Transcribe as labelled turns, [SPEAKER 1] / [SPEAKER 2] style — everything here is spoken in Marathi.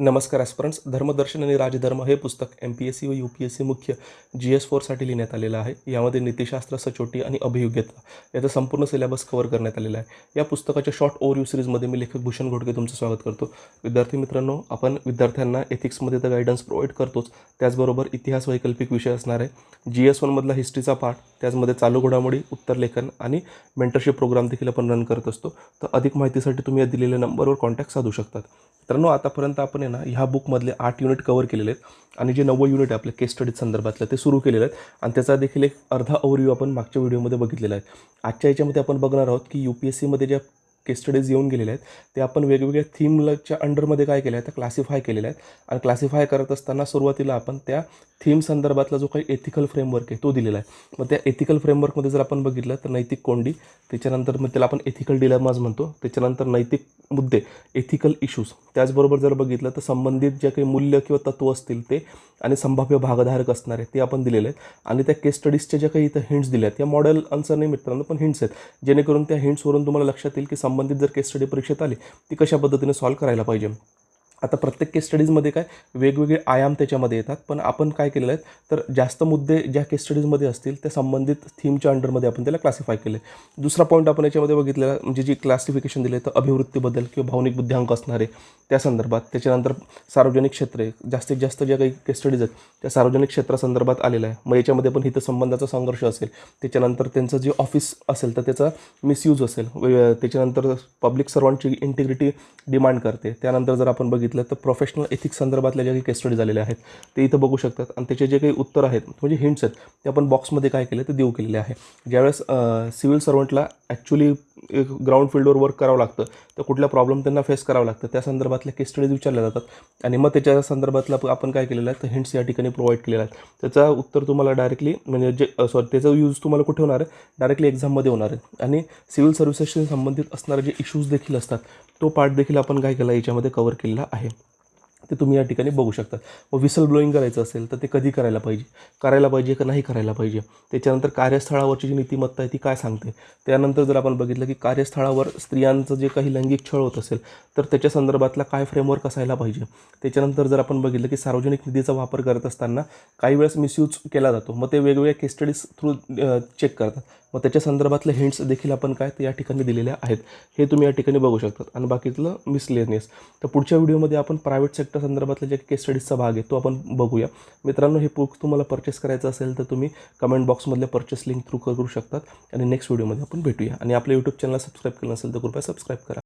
[SPEAKER 1] नमस्कार ॲस्पिरंट्स. धर्मदर्शन आणि राजधर्म हे पुस्तक MPSC व UPSC मुख्य GS4साठी लिहिण्यात आलेलं आहे. यामध्ये नीतिशास्त्र, सचोटी आणि अभियोग्यता याचा संपूर्ण सिलेबस कव्हर करण्यात आलेला आहे. या पुस्तकाच्या शॉर्ट ओव्हरव्ह्यू सीरीजमध्ये मी लेखक भूषण घोडके तुमचं स्वागत करतो. विद्यार्थी मित्रांनो, आपण विद्यार्थ्यांना एथिक्समध्ये तर गायडन्स प्रोव्हाइड करतोच, त्याचबरोबर इतिहास वैकल्पिक विषय असणार आहे. GS1मधला हिस्ट्रीचा पार्ट, त्याचमध्ये चालू घडामोडी, उत्तरलेखन आणि मेंटरशिप प्रोग्राम देखील आपण रन करत असतो. तर अधिक माहितीसाठी तुम्ही या दिलेल्या नंबरवर कॉन्टॅक्ट साधू शकतात. मित्रांनो, आतापर्यंत आपण ह्या बुकमधले 8 युनिट कव्हर केलेले आहेत आणि जे 9वं युनिट आहे आपल्या केस स्टडीज संदर्भातलं ते सुरू केलेलं आहे आणि त्याचा देखील एक अर्धा ओव्हरव्ह्यू आपण मागच्या व्हिडिओमध्ये बघितलेला आहे. आजच्या याच्यामध्ये आपण बघणार आहोत की UPSCमध्ये ज्या केस स्टडीज येऊन गेलेल्या आहेत ते आपण वेगवेगळ्या थीमच्या अंडरमध्ये काय केलं आहे तर क्लासिफाय केलेलं आहे आणि क्लासिफाय करत असताना सुरुवातीला आपण त्या थीम संदर्भातला जो काही एथिकल फ्रेमवर्क आहे तो दिलेला आहे. मग त्या एथिकल फ्रेमवर्कमध्ये जर आपण बघितलं तर नैतिक कोंडी, त्याच्यानंतर मग त्याला आपण एथिकल डिलेमाज म्हणतो, त्याच्यानंतर नैतिक मुद्दे, एथिकल इश्यूज, त्याचबरोबर जर बघितलं तर संबंधित जे काही मूल्य किंवा तत्व असतील ते आणि संभाव्य भागधारक असणारे ते आपण दिलेले आहेत. आणि त्या केस स्टडीजच्या ज्या काही इथं हिंट्स दिल्या आहेत या मॉडेल आन्सर नाही मित्रांनो, पण हिंट्स आहेत, जेणेकरून त्या हिंट्सवरून तुम्हाला लक्षात येईल की संबंधित जर केस स्टडी परीक्षेत आली ती कशा पद्धतीने सॉल्व्ह करायला पाहिजे. आता प्रत्येक केस स्टडीजमध्ये काय वेगवेगळे आयाम त्याच्यामध्ये येतात, पण आपण काय केलेलं आहे तर जास्त मुद्दे ज्या केस स्टडीजमध्ये असतील त्या संबंधित थीमच्या अंडरमध्ये आपण त्याला क्लासिफाय केले. दुसरा पॉईंट आपण याच्यामध्ये बघितलेला म्हणजे जी क्लासिफिकेशन दिले तर अभिवृत्तीबद्दल किंवा भावनिक बुद्ध्यांक असणारे त्या संदर्भात, त्याच्यानंतर सार्वजनिक क्षेत्रे, जास्तीत जास्त ज्या काही केस स्टडीज आहेत त्या सार्वजनिक क्षेत्रासंदर्भात आलेलं आहे. मग याच्यामध्ये पण हितसंबंधाचा संघर्ष असेल, त्याच्यानंतर त्यांचं जे ऑफिस असेल तर त्याचा मिसयूज असेल, त्याच्यानंतर पब्लिक सर्वंटची इंटिग्रिटी डिमांड करते. त्यानंतर जर आपण बघितलं तर प्रोफेशनल एथिक्स संदर्भातल्या ज्या काही केस स्टडी झालेल्या आहेत ते इथं बघू शकतात आणि त्याचे जे काही उत्तर आहेत म्हणजे हिंट्स आहेत ते आपण बॉक्समध्ये काय केले ते देऊ केलेले आहे. ज्यावेळेस सिव्हिल सर्वंटला ॲक्च्युली ग्राउंड फील्डवर वर्क करावं लागतं तर कुठल्या प्रॉब्लेम त्यांना फेस करावं लागतं त्या संदर्भातल्या केस स्टडीज विचारल्या जातात आणि मग त्याच्या संदर्भातलं आपण काय केलेलं आहे तर हिंट्स या ठिकाणी प्रोव्हाइड केलेलं आहे. त्याचा उत्तर तुम्हाला डायरेक्टली म्हणजे त्याचा यूज तुम्हाला कुठे होणार आहे, डायरेक्टली एक्झाममध्ये होणार आहे. आणि सिव्हिल सर्व्हिसेसशी संबंधित असणारे जे इश्यूज देखील असतात तो पार्ट देखील आपण काय केला याच्यामध्ये कव्हर केलेला आहे, ते तुम्ही या ठिकाणी बघू शकता. मग विसल ब्लोईंग करायचं असेल तर ते कधी करायला पाहिजे का नाही करायला पाहिजे, त्याच्यानंतर कार्यस्थळावरची जी नीतिमत्ता आहे ती काय सांगते. त्यानंतर जर आपण बघितलं की कार्यस्थळावर स्त्रियांचं जे काही लैंगिक छळ होत असेल तर त्याच्या संदर्भातला काय फ्रेमवर्क असायला पाहिजे. त्याच्यानंतर जर आपण बघितलं की सार्वजनिक निधीचा वापर करत असताना काही वेळेस मिसयूज केला जातो, मग ते वेगवेगळ्या केस स्टडीज थ्रू चेक करतात, मग त्याच्या संदर्भातले हिंट्स देखील आपण काय ते या ठिकाणी दिलेल्या आहेत, हे तुम्ही या ठिकाणी बघू शकतात. आणि बाकीतलं मिसलेनियस. तर पुढच्या व्हिडिओमध्ये आपण प्रायव्हेट सेक्टर संदर्भातले जे केस स्टडीजचा भाग आहे तो आपण बघूया. मित्रांनो, हे बुक तुम्हाला परचेस करायचं असेल तर तुम्ही कमेंट बॉक्समधल्या परचेस लिंक थ्रू करू शकतात आणि नेक्स्ट व्हिडिओमध्ये आपण भेटूया. आणि आपल्या यूट्यूब चॅनलला सबस्क्राईब केलं नसेल तर कृपया सबस्क्राईब करा.